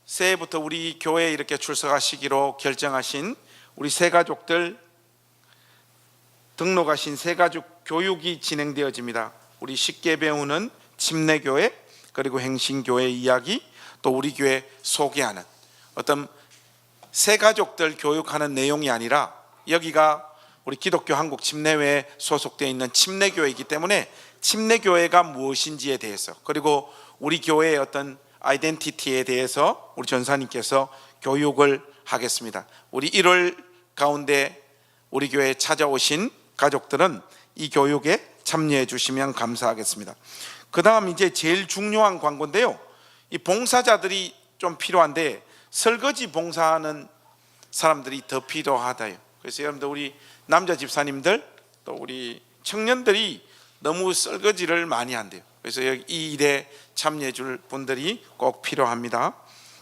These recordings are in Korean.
새해부터 우리 교회에 이렇게 출석하시기로 결정하신 우리 새가족들 등록하신 새가족 교육이 진행되어집니다. 우리 쉽게 배우는 침례교회 그리고 행신교회 이야기, 또 우리 교회 소개하는 어떤 새가족들 교육하는 내용이 아니라, 여기가 우리 기독교 한국 침례회에 소속되어 있는 침례교회이기 때문에 침례교회가 무엇인지에 대해서, 그리고 우리 교회의 어떤 아이덴티티에 대해서 우리 전사님께서 교육을 하겠습니다. 우리 1월 가운데 우리 교회에 찾아오신 가족들은 이 교육에 참여해 주시면 감사하겠습니다. 그 다음 이제 제일 중요한 광고인데요, 이 봉사자들이 좀 필요한데 설거지 봉사하는 사람들이 더 필요하다요. 그래서 여러분들, 우리 남자 집사님들 또 우리 청년들이 너무 설거지를 많이 한대요. 그래서 이 일에 참여해 줄 분들이 꼭 필요합니다.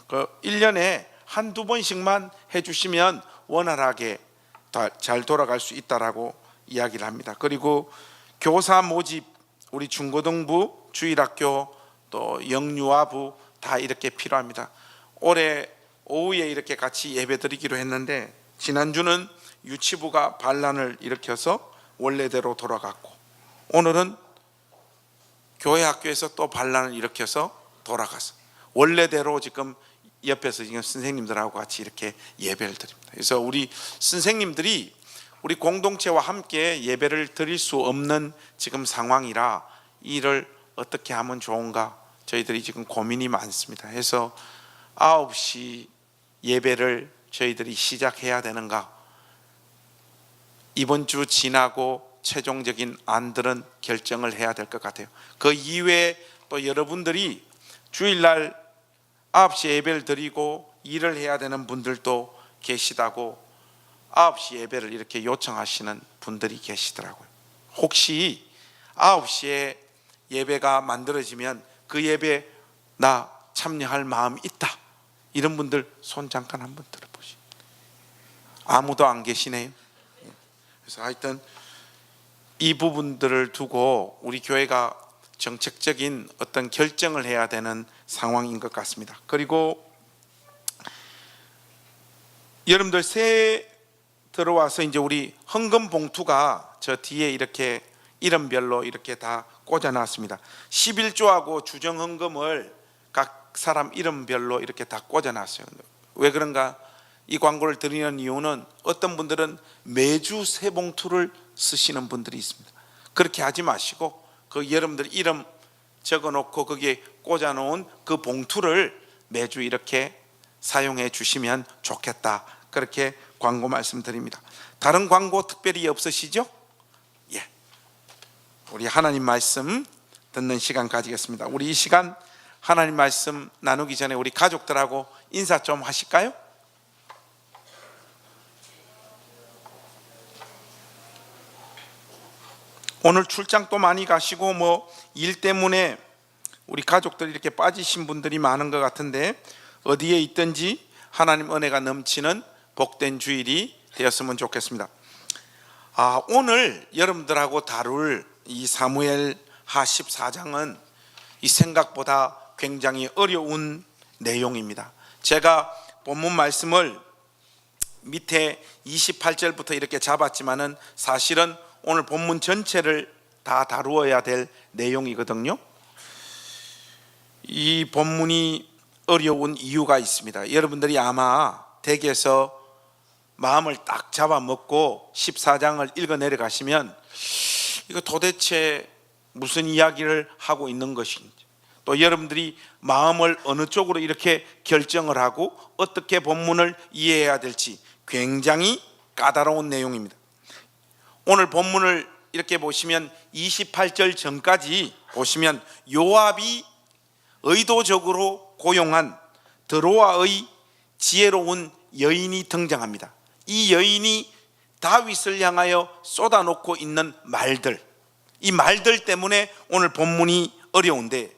1년에 한두 번씩만 해주시면 원활하게 잘 돌아갈 수 있다라고 이야기를 합니다. 그리고 교사 모집, 우리 중고등부, 주일학교, 또 영유아부 다 이렇게 필요합니다. 올해 오후에 이렇게 같이 예배 드리기로 했는데, 지난주는 유치부가 반란을 일으켜서 원래대로 돌아갔고, 오늘은 교회 학교에서 또 반란을 일으켜서 돌아가서 원래대로 지금 옆에서 지금 선생님들하고 같이 이렇게 예배를 드립니다. 그래서 우리 선생님들이 우리 공동체와 함께 예배를 드릴 수 없는 지금 상황이라 이를 어떻게 하면 좋은가 저희들이 지금 고민이 많습니다. 해서 9시 예배를 저희들이 시작해야 되는가, 이번 주 지나고 최종적인 안들은 결정을 해야 될 것 같아요. 그 이외에 또 여러분들이 주일날 9시 예배를 드리고 일을 해야 되는 분들도 계시다고 9시 예배를 이렇게 요청하시는 분들이 계시더라고요. 혹시 9시에 예배가 만들어지면 그 예배 나 참여할 마음 있다, 이런 분들 손 잠깐 한번 들어보시죠. 아무도 안 계시네요. 그래서 하여튼 이 부분들을 두고 우리 교회가 정책적인 어떤 결정을 해야 되는 상황인 것 같습니다. 그리고 여러분들 새해 들어와서 이제 우리 헌금 봉투가 저 뒤에 이렇게 이름별로 이렇게 다 꽂아놨습니다. 11조하고 주정 헌금을 각 사람 이름별로 이렇게 다 꽂아놨어요. 왜 그런가? 이 광고를 드리는 이유는 어떤 분들은 매주 새 봉투를 쓰시는 분들이 있습니다. 그렇게 하지 마시고 그 여러분들 이름 적어놓고 거기에 꽂아놓은 그 봉투를 매주 이렇게 사용해 주시면 좋겠다, 그렇게 광고 말씀드립니다. 다른 광고 특별히 없으시죠? 예, 우리 하나님 말씀 듣는 시간 가지겠습니다. 우리 이 시간 하나님 말씀 나누기 전에 우리 가족들하고 인사 좀 하실까요? 오늘 출장 또 많이 가시고 뭐 일 때문에 우리 가족들 이렇게 빠지신 분들이 많은 것 같은데, 어디에 있든지 하나님 은혜가 넘치는 복된 주일이 되었으면 좋겠습니다. 오늘 여러분들하고 다룰 이 사무엘 하 14장은 이 생각보다 굉장히 어려운 내용입니다. 제가 본문 말씀을 밑에 28절부터 이렇게 잡았지만은 사실은 오늘 본문 전체를 다 다루어야 될 내용이거든요. 이 본문이 어려운 이유가 있습니다. 여러분들이 아마 댁에서 마음을 딱 잡아먹고 14장을 읽어 내려가시면 이거 도대체 무슨 이야기를 하고 있는 것인지, 또 여러분들이 마음을 어느 쪽으로 이렇게 결정을 하고 어떻게 본문을 이해해야 될지 굉장히 까다로운 내용입니다. 오늘 본문을 이렇게 보시면 28절 전까지 보시면 요압이 의도적으로 고용한 드로아의 지혜로운 여인이 등장합니다. 이 여인이 다윗을 향하여 쏟아놓고 있는 말들, 이 말들 때문에 오늘 본문이 어려운데,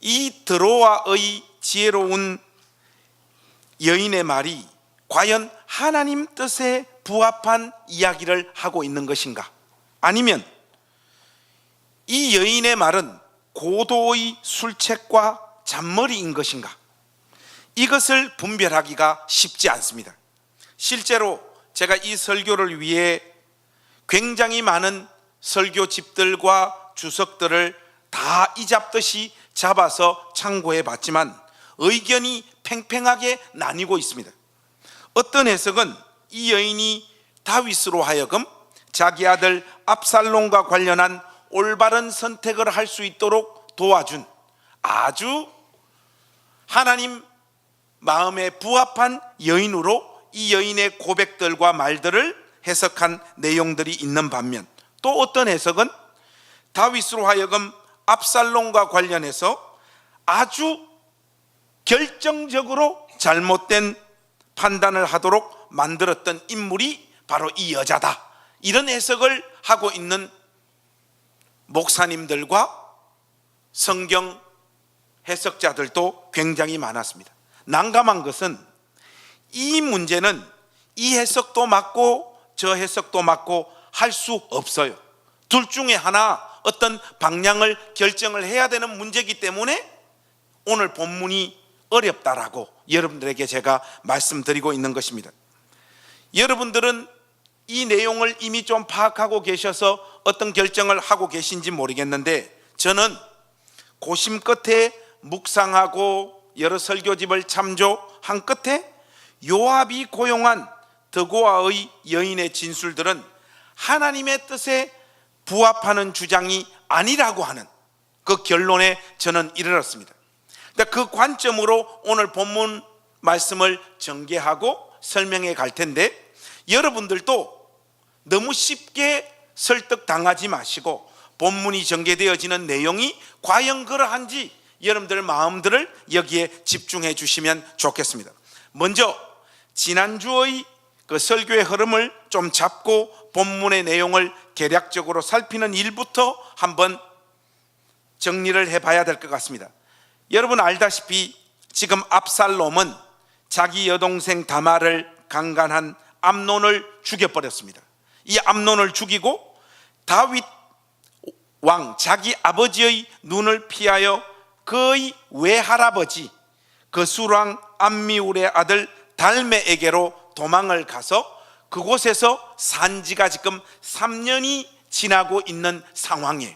이 드로아의 지혜로운 여인의 말이 과연 하나님 뜻에 부합한 이야기를 하고 있는 것인가, 아니면 이 여인의 말은 고도의 술책과 잔머리인 것인가, 이것을 분별하기가 쉽지 않습니다. 실제로 제가 이 설교를 위해 굉장히 많은 설교집들과 주석들을 다 이잡듯이 잡아서 참고해 봤지만 의견이 팽팽하게 나뉘고 있습니다. 어떤 해석은 이 여인이 다윗으로 하여금 자기 아들 압살롬과 관련한 올바른 선택을 할 수 있도록 도와준 아주 하나님 마음에 부합한 여인으로 이 여인의 고백들과 말들을 해석한 내용들이 있는 반면, 또 어떤 해석은 다윗으로 하여금 압살롬과 관련해서 아주 결정적으로 잘못된 판단을 하도록 만들었던 인물이 바로 이 여자다, 이런 해석을 하고 있는 목사님들과 성경 해석자들도 굉장히 많았습니다. 난감한 것은 이 문제는 이 해석도 맞고 저 해석도 맞고 할 수 없어요. 둘 중에 하나 어떤 방향을 결정을 해야 되는 문제이기 때문에 오늘 본문이 어렵다라고 여러분들에게 제가 말씀드리고 있는 것입니다. 여러분들은 이 내용을 이미 좀 파악하고 계셔서 어떤 결정을 하고 계신지 모르겠는데, 저는 고심 끝에 묵상하고 여러 설교집을 참조한 끝에 요압이 고용한 드고아의 여인의 진술들은 하나님의 뜻에 부합하는 주장이 아니라고 하는 그 결론에 저는 이르렀습니다. 그 관점으로 오늘 본문 말씀을 전개하고 설명해 갈 텐데, 여러분들도 너무 쉽게 설득당하지 마시고 본문이 전개되어지는 내용이 과연 그러한지 여러분들 마음들을 여기에 집중해 주시면 좋겠습니다. 먼저 지난주의 그 설교의 흐름을 좀 잡고 본문의 내용을 개략적으로 살피는 일부터 한번 정리를 해봐야 될 것 같습니다. 여러분 알다시피 지금 압살롬은 자기 여동생 다말을 강간한 암논을 죽여버렸습니다. 이 암논을 죽이고 다윗 왕 자기 아버지의 눈을 피하여 그의 외할아버지 그술왕 암미울의 아들 달메에게로 도망을 가서 그곳에서 산 지가 지금 3년이 지나고 있는 상황이에요.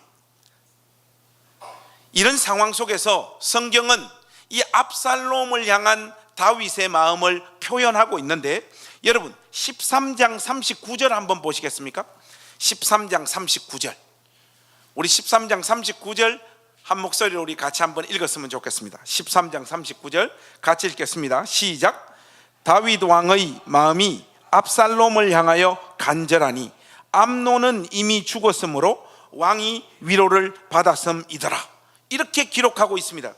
이런 상황 속에서 성경은 이 압살롬을 향한 다윗의 마음을 표현하고 있는데, 여러분 13장 39절 한번 보시겠습니까? 13장 39절, 우리 13장 39절 한 목소리로 우리 같이 한번 읽었으면 좋겠습니다. 13장 39절 같이 읽겠습니다. 시작. 다윗 왕의 마음이 압살롬을 향하여 간절하니 암논은 이미 죽었으므로 왕이 위로를 받았음이더라. 이렇게 기록하고 있습니다.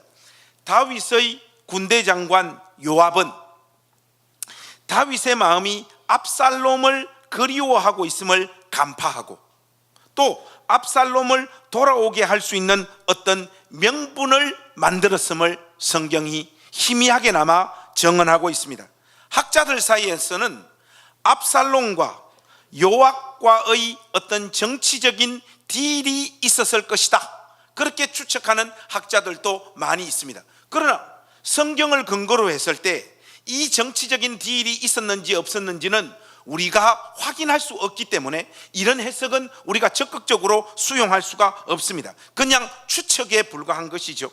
다윗의 군대 장관 요압은 다윗의 마음이 압살롬을 그리워하고 있음을 간파하고, 또 압살롬을 돌아오게 할 수 있는 어떤 명분을 만들었음을 성경이 희미하게나마 정언하고 있습니다. 학자들 사이에서는 압살롬과 요압과의 어떤 정치적인 딜이 있었을 것이다, 그렇게 추측하는 학자들도 많이 있습니다. 그러나 성경을 근거로 했을 때 이 정치적인 딜이 있었는지 없었는지는 우리가 확인할 수 없기 때문에 이런 해석은 우리가 적극적으로 수용할 수가 없습니다. 그냥 추측에 불과한 것이죠.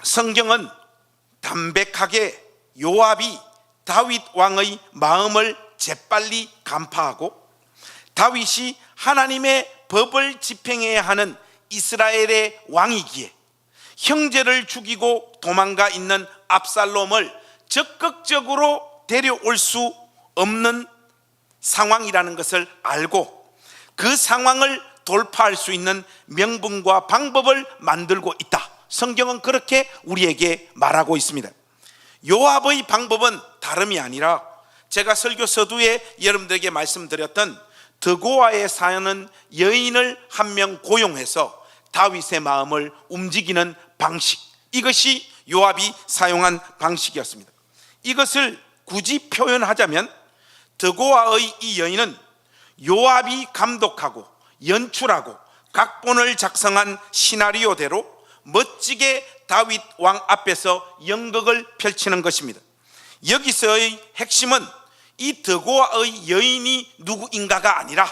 성경은 담백하게 요압이 다윗 왕의 마음을 재빨리 간파하고 다윗이 하나님의 법을 집행해야 하는 이스라엘의 왕이기에 형제를 죽이고 도망가 있는 압살롬을 적극적으로 데려올 수 없는 상황이라는 것을 알고 그 상황을 돌파할 수 있는 명분과 방법을 만들고 있다. 성경은 그렇게 우리에게 말하고 있습니다. 요압의 방법은 다름이 아니라 제가 설교 서두에 여러분들에게 말씀드렸던 드고아에 사는 여인을 한 명 고용해서 다윗의 마음을 움직이는 방식, 이것이 요압이 사용한 방식이었습니다. 이것을 굳이 표현하자면 드고아의 이 여인은 요압이 감독하고 연출하고 각본을 작성한 시나리오대로 멋지게 다윗 왕 앞에서 연극을 펼치는 것입니다. 여기서의 핵심은 이 드고아의 여인이 누구인가가 아니라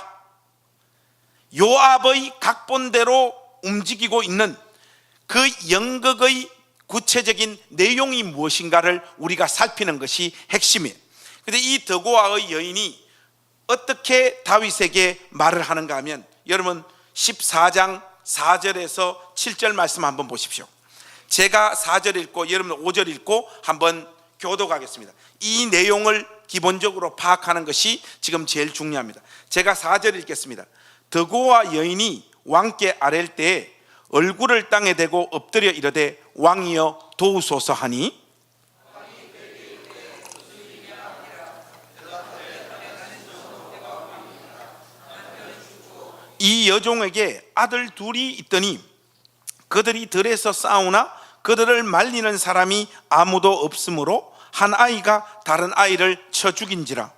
요압의 각본대로 움직이고 있는 그 연극의 구체적인 내용이 무엇인가를 우리가 살피는 것이 핵심이에요. 그런데 이 드고아의 여인이 어떻게 다윗에게 말을 하는가 하면, 여러분 14장 4절에서 7절 말씀 한번 보십시오. 제가 4절 읽고 여러분 5절 읽고 한번 교독하겠습니다. 이 내용을 기본적으로 파악하는 것이 지금 제일 중요합니다. 제가 4절 읽겠습니다. 드고아 여인이 왕께 아랠 때에 얼굴을 땅에 대고 엎드려 이르되 왕이여 도우소서 하니, 이 여종에게 아들 둘이 있더니 그들이 들에서 싸우나 그들을 말리는 사람이 아무도 없으므로 한 아이가 다른 아이를 쳐 죽인지라.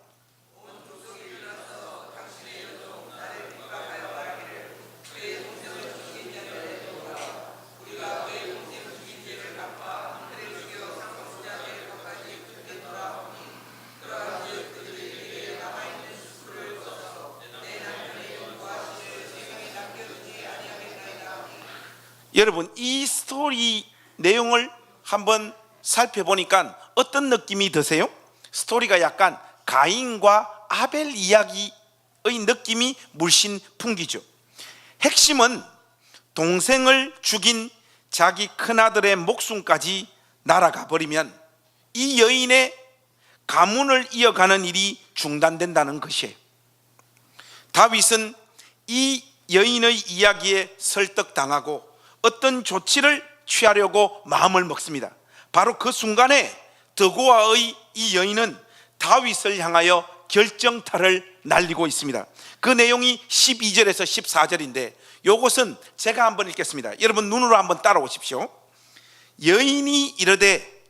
여러분 이 스토리 내용을 한번 살펴보니까 어떤 느낌이 드세요? 스토리가 약간 가인과 아벨 이야기의 느낌이 물씬 풍기죠. 핵심은 동생을 죽인 자기 큰아들의 목숨까지 날아가 버리면 이 여인의 가문을 이어가는 일이 중단된다는 것이에요. 다윗은 이 여인의 이야기에 설득당하고 어떤 조치를 취하려고 마음을 먹습니다. 바로 그 순간에 드고아의 이 여인은 다윗을 향하여 결정타를 날리고 있습니다. 그 내용이 12절에서 14절인데 이것은 제가 한번 읽겠습니다. 여러분 눈으로 한번 따라오십시오. 여인이 이르되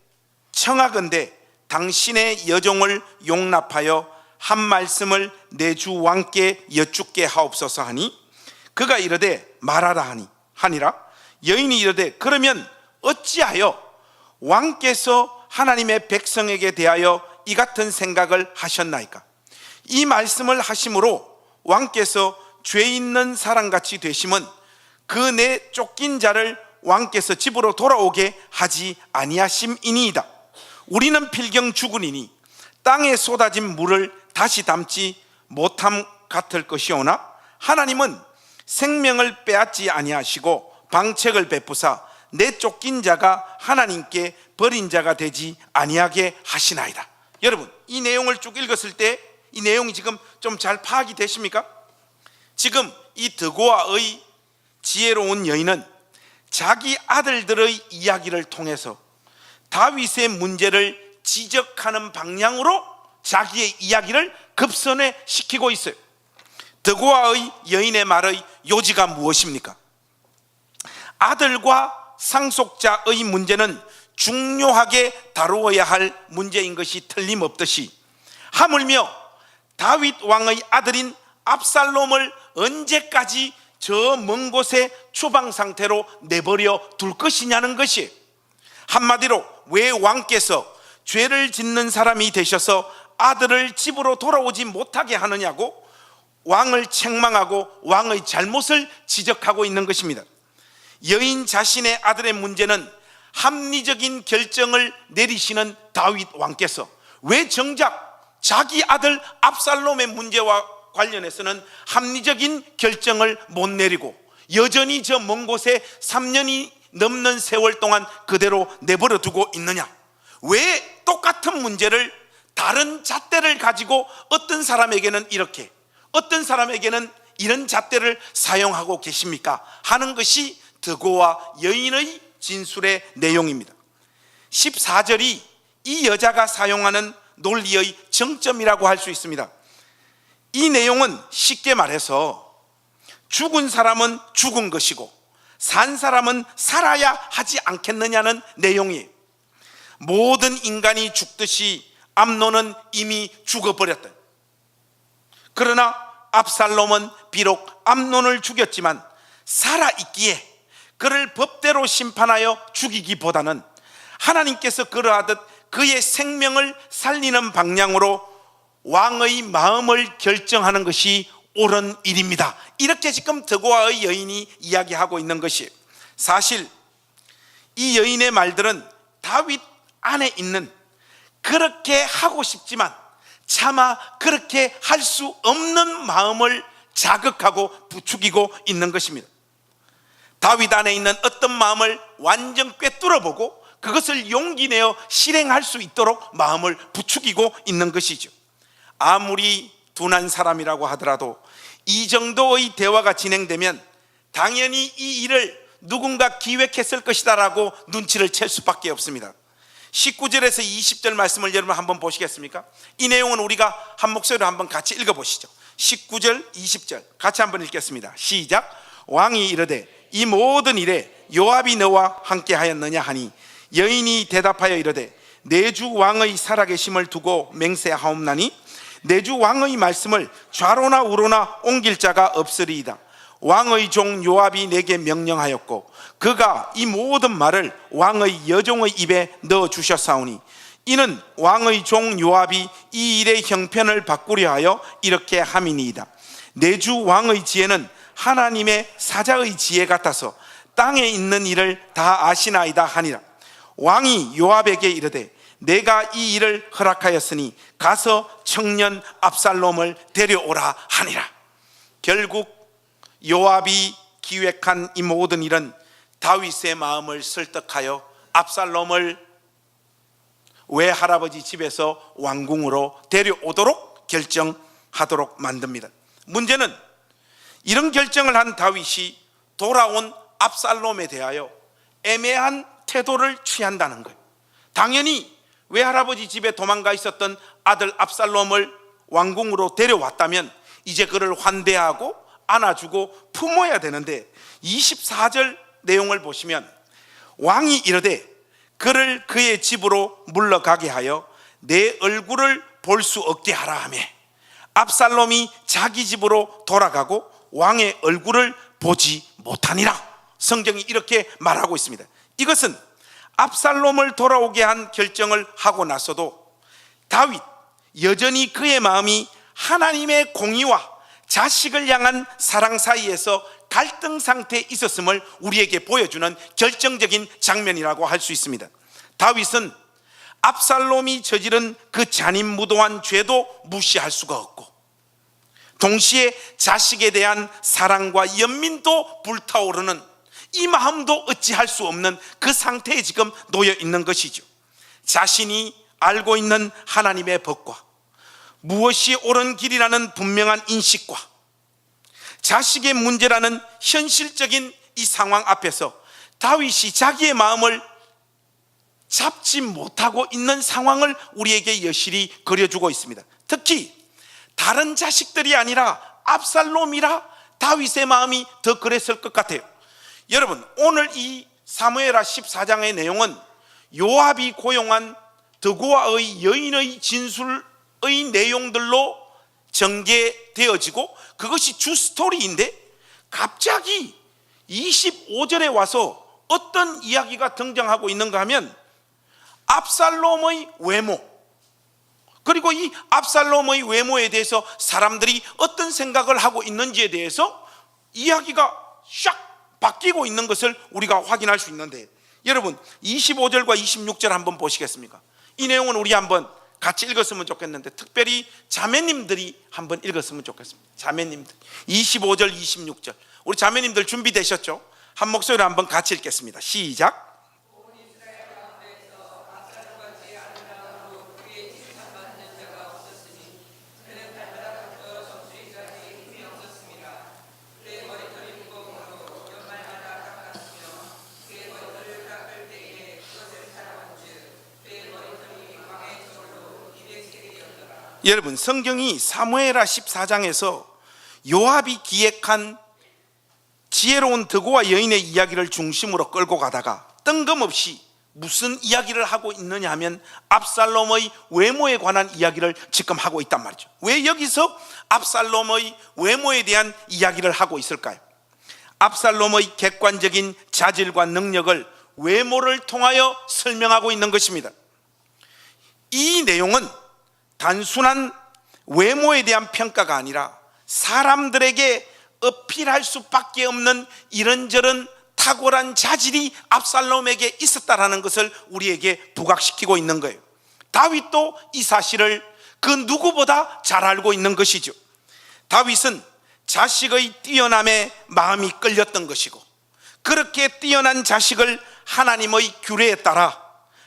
청하건대 당신의 여종을 용납하여 한 말씀을 내 주 왕께 여쭙게 하옵소서 하니, 그가 이르되 말하라 하니라. 여인이 이르되 그러면 어찌하여 왕께서 하나님의 백성에게 대하여 이 같은 생각을 하셨나이까? 이 말씀을 하심으로 왕께서 죄 있는 사람같이 되심은 그 내 쫓긴 자를 왕께서 집으로 돌아오게 하지 아니하심이니이다. 우리는 필경 죽으리니 땅에 쏟아진 물을 다시 담지 못함 같을 것이오나 하나님은 생명을 빼앗지 아니하시고 방책을 베푸사 내 쫓긴 자가 하나님께 버린 자가 되지 아니하게 하시나이다. 여러분 이 내용을 쭉 읽었을 때 이 내용이 지금 좀 잘 파악이 되십니까? 지금 이 드고아의 지혜로운 여인은 자기 아들들의 이야기를 통해서 다윗의 문제를 지적하는 방향으로 자기의 이야기를 급선회 시키고 있어요. 드고아의 여인의 말의 요지가 무엇입니까? 아들과 상속자의 문제는 중요하게 다루어야 할 문제인 것이 틀림없듯이, 하물며 다윗 왕의 아들인 압살롬을 언제까지 저 먼 곳에 추방 상태로 내버려 둘 것이냐는 것이, 한마디로 왜 왕께서 죄를 짓는 사람이 되셔서 아들을 집으로 돌아오지 못하게 하느냐고 왕을 책망하고 왕의 잘못을 지적하고 있는 것입니다. 여인 자신의 아들의 문제는 합리적인 결정을 내리시는 다윗 왕께서 왜 정작 자기 아들 압살롬의 문제와 관련해서는 합리적인 결정을 못 내리고 여전히 저 먼 곳에 3년이 넘는 세월 동안 그대로 내버려 두고 있느냐? 왜 똑같은 문제를 다른 잣대를 가지고 어떤 사람에게는 이렇게, 어떤 사람에게는 이런 잣대를 사용하고 계십니까? 하는 것이 드고아 여인의 진술의 내용입니다. 14절이 이 여자가 사용하는 논리의 정점이라고 할 수 있습니다. 이 내용은 쉽게 말해서 죽은 사람은 죽은 것이고 산 사람은 살아야 하지 않겠느냐는 내용이에요. 모든 인간이 죽듯이 암논은 이미 죽어버렸다. 그러나 압살롬은 비록 암논을 죽였지만 살아있기에 그를 법대로 심판하여 죽이기보다는 하나님께서 그러하듯 그의 생명을 살리는 방향으로 왕의 마음을 결정하는 것이 옳은 일입니다. 이렇게 지금 드고아의 여인이 이야기하고 있는 것이, 사실 이 여인의 말들은 다윗 안에 있는 그렇게 하고 싶지만 차마 그렇게 할 수 없는 마음을 자극하고 부추기고 있는 것입니다. 다윗 안에 있는 어떤 마음을 완전 꿰뚫어보고 그것을 용기 내어 실행할 수 있도록 마음을 부추기고 있는 것이죠. 아무리 둔한 사람이라고 하더라도 이 정도의 대화가 진행되면 당연히 이 일을 누군가 기획했을 것이다 라고 눈치를 챌 수밖에 없습니다. 19절에서 20절 말씀을 여러분 한번 보시겠습니까? 이 내용은 우리가 한 목소리로 한번 같이 읽어보시죠. 19절 20절 같이 한번 읽겠습니다. 시작. 왕이 이르되 이 모든 일에 요압이 너와 함께 하였느냐 하니 여인이 대답하여 이르되 내 주 왕의 살아계심을 두고 맹세하옵나니 내 주 왕의 말씀을 좌로나 우로나 옮길 자가 없으리이다. 왕의 종 요압이 내게 명령하였고 그가 이 모든 말을 왕의 여종의 입에 넣어 주셨사오니 이는 왕의 종 요압이 이 일의 형편을 바꾸려 하여 이렇게 함이니이다. 내 주 왕의 지혜는 하나님의 사자의 지혜 같아서 땅에 있는 일을 다 아시나이다 하니라. 왕이 요압에게 이르되 내가 이 일을 허락하였으니 가서 청년 압살롬을 데려오라 하니라. 결국 요압이 기획한 이 모든 일은 다윗의 마음을 설득하여 압살롬을 외할아버지 집에서 왕궁으로 데려오도록 결정하도록 만듭니다. 문제는 이런 결정을 한 다윗이 돌아온 압살롬에 대하여 애매한 태도를 취한다는 거예요. 당연히 외할아버지 집에 도망가 있었던 아들 압살롬을 왕궁으로 데려왔다면 이제 그를 환대하고 안아주고 품어야 되는데 24절 내용을 보시면 왕이 이르되 그를 그의 집으로 물러가게 하여 내 얼굴을 볼 수 없게 하라 하며 압살롬이 자기 집으로 돌아가고 왕의 얼굴을 보지 못하니라. 성경이 이렇게 말하고 있습니다. 이것은 압살롬을 돌아오게 한 결정을 하고 나서도 다윗 여전히 그의 마음이 하나님의 공의와 자식을 향한 사랑 사이에서 갈등 상태에 있었음을 우리에게 보여주는 결정적인 장면이라고 할 수 있습니다. 다윗은 압살롬이 저지른 그 잔인무도한 죄도 무시할 수가 없고 동시에 자식에 대한 사랑과 연민도 불타오르는 이 마음도 어찌할 수 없는 그 상태에 지금 놓여 있는 것이죠. 자신이 알고 있는 하나님의 법과 무엇이 옳은 길이라는 분명한 인식과 자식의 문제라는 현실적인 이 상황 앞에서 다윗이 자기의 마음을 잡지 못하고 있는 상황을 우리에게 여실히 그려주고 있습니다. 특히 다른 자식들이 아니라 압살롬이라 다윗의 마음이 더 그랬을 것 같아요. 여러분, 오늘 이 사무엘하 14장의 내용은 요압이 고용한 드고아의 여인의 진술의 내용들로 전개되어지고 그것이 주 스토리인데 갑자기 25절에 와서 어떤 이야기가 등장하고 있는가 하면 압살롬의 외모, 그리고 이 압살롬의 외모에 대해서 사람들이 어떤 생각을 하고 있는지에 대해서 이야기가 샥 바뀌고 있는 것을 우리가 확인할 수 있는데, 여러분 25절과 26절 한번 보시겠습니까? 이 내용은 우리 한번 같이 읽었으면 좋겠는데 특별히 자매님들이 한번 읽었으면 좋겠습니다. 자매님들 25절 26절 우리 자매님들 준비되셨죠? 한 목소리로 한번 같이 읽겠습니다. 시작. 여러분, 성경이 사무엘하 14장에서 요압이 기획한 지혜로운 드고와 여인의 이야기를 중심으로 끌고 가다가 뜬금없이 무슨 이야기를 하고 있느냐 하면 압살롬의 외모에 관한 이야기를 지금 하고 있단 말이죠. 왜 여기서 압살롬의 외모에 대한 이야기를 하고 있을까요? 압살롬의 객관적인 자질과 능력을 외모를 통하여 설명하고 있는 것입니다. 이 내용은 단순한 외모에 대한 평가가 아니라 사람들에게 어필할 수밖에 없는 이런저런 탁월한 자질이 압살롬에게 있었다라는 것을 우리에게 부각시키고 있는 거예요. 다윗도 이 사실을 그 누구보다 잘 알고 있는 것이죠. 다윗은 자식의 뛰어남에 마음이 끌렸던 것이고, 그렇게 뛰어난 자식을 하나님의 규례에 따라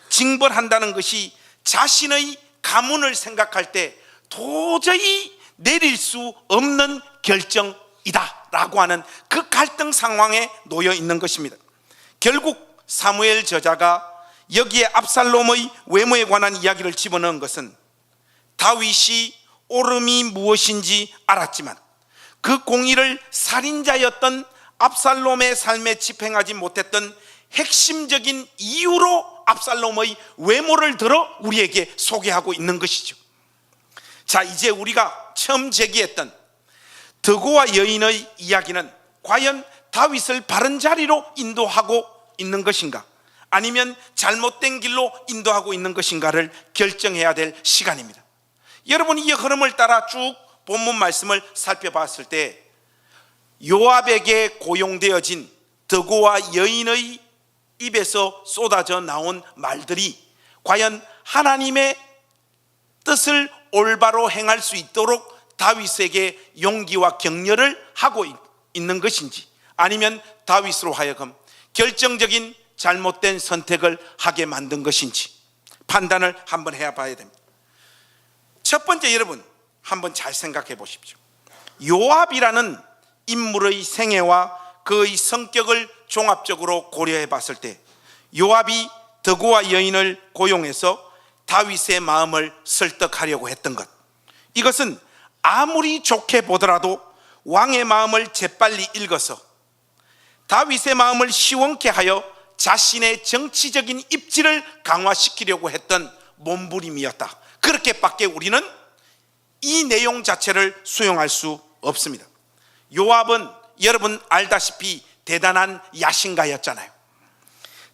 징벌한다는 것이 자신의 가문을 생각할 때 도저히 내릴 수 없는 결정이다 라고 하는 그 갈등 상황에 놓여 있는 것입니다. 결국 사무엘 저자가 여기에 압살롬의 외모에 관한 이야기를 집어넣은 것은 다윗이 옳음이 무엇인지 알았지만 그 공의를 살인자였던 압살롬의 삶에 집행하지 못했던 핵심적인 이유로 압살롬의 외모를 들어 우리에게 소개하고 있는 것이죠. 자, 이제 우리가 처음 제기했던 드고와 여인의 이야기는 과연 다윗을 바른 자리로 인도하고 있는 것인가, 아니면 잘못된 길로 인도하고 있는 것인가를 결정해야 될 시간입니다. 여러분, 이 흐름을 따라 쭉 본문 말씀을 살펴봤을 때 요압에게 고용되어진 드고와 여인의 입에서 쏟아져 나온 말들이 과연 하나님의 뜻을 올바로 행할 수 있도록 다윗에게 용기와 격려를 하고 있는 것인지, 아니면 다윗으로 하여금 결정적인 잘못된 선택을 하게 만든 것인지 판단을 한번 해봐야 됩니다. 첫 번째, 여러분 한번 잘 생각해 보십시오. 요압이라는 인물의 생애와 그의 성격을 종합적으로 고려해 봤을 때 요압이 드고와 여인을 고용해서 다윗의 마음을 설득하려고 했던 것, 이것은 아무리 좋게 보더라도 왕의 마음을 재빨리 읽어서 다윗의 마음을 시원케 하여 자신의 정치적인 입지를 강화시키려고 했던 몸부림이었다. 그렇게밖에 우리는 이 내용 자체를 수용할 수 없습니다. 요압은 여러분 알다시피 대단한 야신가였잖아요.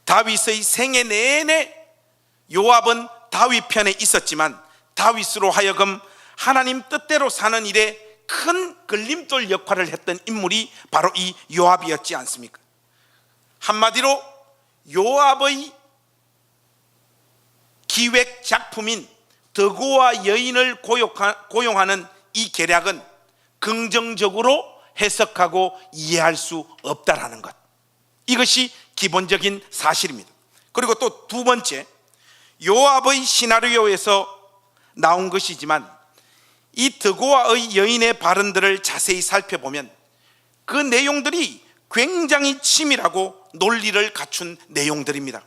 다윗의 생애 내내 요압은 다윗 편에 있었지만 다윗으로 하여금 하나님 뜻대로 사는 일에 큰 걸림돌 역할을 했던 인물이 바로 이 요압이었지 않습니까? 한마디로 요압의 기획 작품인 드고와 여인을 고용하는 이 계략은 긍정적으로 해석하고 이해할 수 없다라는 것, 이것이 기본적인 사실입니다. 그리고 또 두 번째, 요압의 시나리오에서 나온 것이지만 이 드고와의 여인의 발언들을 자세히 살펴보면 그 내용들이 굉장히 치밀하고 논리를 갖춘 내용들입니다.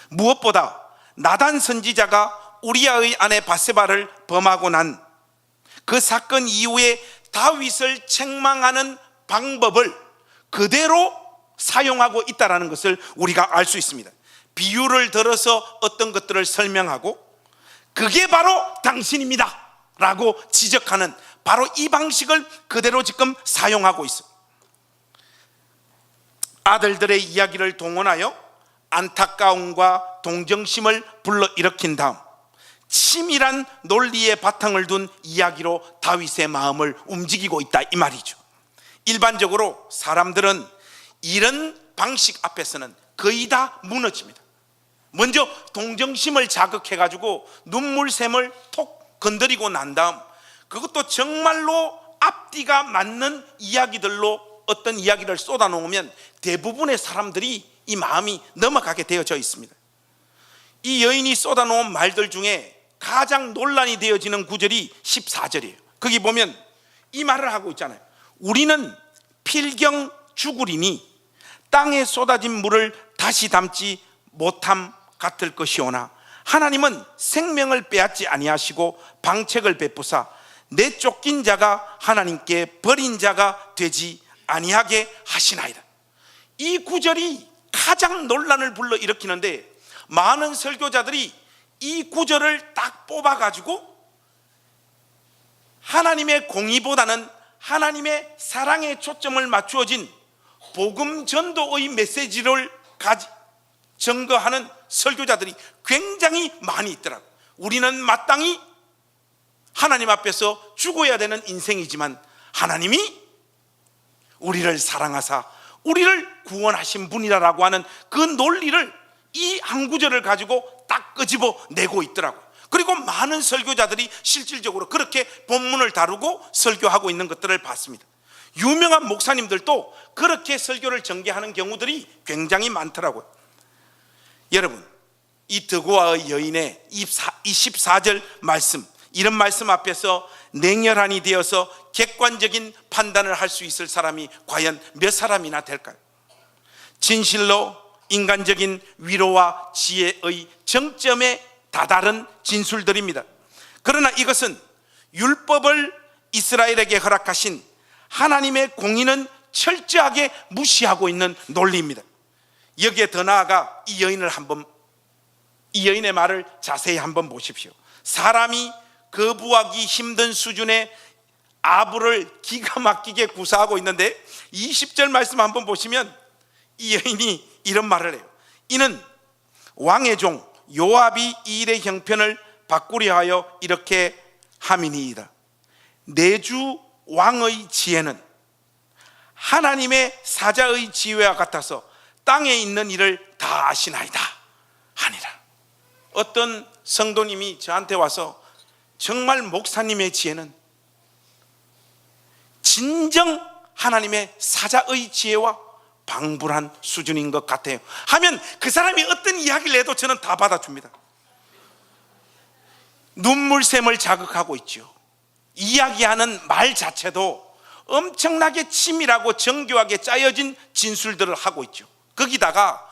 무엇보다 나단 선지자가 우리아의 아내 바세바를 범하고 난 그 사건 이후에 다윗을 책망하는 방법을 그대로 사용하고 있다는 것을 우리가 알 수 있습니다. 비유를 들어서 어떤 것들을 설명하고 그게 바로 당신입니다 라고 지적하는 바로 이 방식을 그대로 지금 사용하고 있어요. 아들들의 이야기를 동원하여 안타까움과 동정심을 불러일으킨 다음 치밀한 논리의 바탕을 둔 이야기로 다윗의 마음을 움직이고 있다, 이 말이죠. 일반적으로 사람들은 이런 방식 앞에서는 거의 다 무너집니다. 먼저 동정심을 자극해가지고 눈물샘을 톡 건드리고 난 다음 그것도 정말로 앞뒤가 맞는 이야기들로 어떤 이야기를 쏟아놓으면 대부분의 사람들이 이 마음이 넘어가게 되어져 있습니다. 이 여인이 쏟아놓은 말들 중에 가장 논란이 되어지는 구절이 14절이에요. 거기 보면 이 말을 하고 있잖아요. 우리는 필경 죽으리니 땅에 쏟아진 물을 다시 담지 못함 같을 것이오나 하나님은 생명을 빼앗지 아니하시고 방책을 베푸사 내 쫓긴 자가 하나님께 버린 자가 되지 아니하게 하시나이다. 이 구절이 가장 논란을 불러일으키는데 많은 설교자들이 이 구절을 딱 뽑아가지고 하나님의 공의보다는 하나님의 사랑에 초점을 맞추어진 복음 전도의 메시지를 증거하는 설교자들이 굉장히 많이 있더라고요. 우리는 마땅히 하나님 앞에서 죽어야 되는 인생이지만 하나님이 우리를 사랑하사 우리를 구원하신 분이라고 하는 그 논리를 이 한 구절을 가지고 딱 끄집어 내고 있더라고요. 그리고 많은 설교자들이 실질적으로 그렇게 본문을 다루고 설교하고 있는 것들을 봤습니다. 유명한 목사님들도 그렇게 설교를 전개하는 경우들이 굉장히 많더라고요. 여러분, 이 드고아의 여인의 24절 말씀, 이런 말씀 앞에서 냉혈한이 되어서 객관적인 판단을 할 수 있을 사람이 과연 몇 사람이나 될까요? 진실로 인간적인 위로와 지혜의 정점에 다다른 진술들입니다. 그러나 이것은 율법을 이스라엘에게 허락하신 하나님의 공의는 철저하게 무시하고 있는 논리입니다. 여기에 더 나아가 이 여인의 말을 자세히 한번 보십시오. 사람이 거부하기 힘든 수준의 아부를 기가 막히게 구사하고 있는데 20절 말씀 한번 보시면 이 여인이 이런 말을 해요. 이는 왕의 종 요압이 이 일의 형편을 바꾸려 하여 이렇게 함이니이다. 내주 왕의 지혜는 하나님의 사자의 지혜와 같아서 땅에 있는 일을 다 아시나이다 하니라. 어떤 성도님이 저한테 와서 정말 목사님의 지혜는 진정 하나님의 사자의 지혜와 방불한 수준인 것 같아요 하면 그 사람이 어떤 이야기를 해도 저는 다 받아줍니다. 눈물샘을 자극하고 있죠. 이야기하는 말 자체도 엄청나게 치밀하고 정교하게 짜여진 진술들을 하고 있죠. 거기다가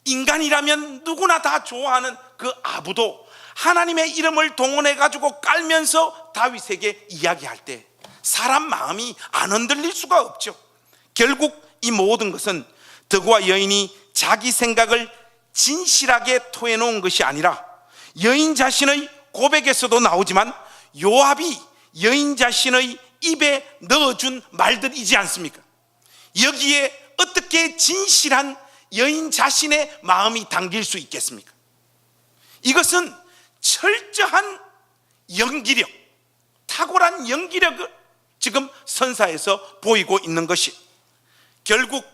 인간이라면 누구나 다 좋아하는 그 아부도 하나님의 이름을 동원해 가지고 깔면서 다윗에게 이야기할 때 사람 마음이 안 흔들릴 수가 없죠. 결국 이 모든 것은 드고아 여인이 자기 생각을 진실하게 토해놓은 것이 아니라 여인 자신의 고백에서도 나오지만 요압이 여인 자신의 입에 넣어준 말들이지 않습니까? 여기에 어떻게 진실한 여인 자신의 마음이 담길 수 있겠습니까? 이것은 철저한 연기력, 탁월한 연기력을 지금 선사에서 보이고 있는 것이, 결국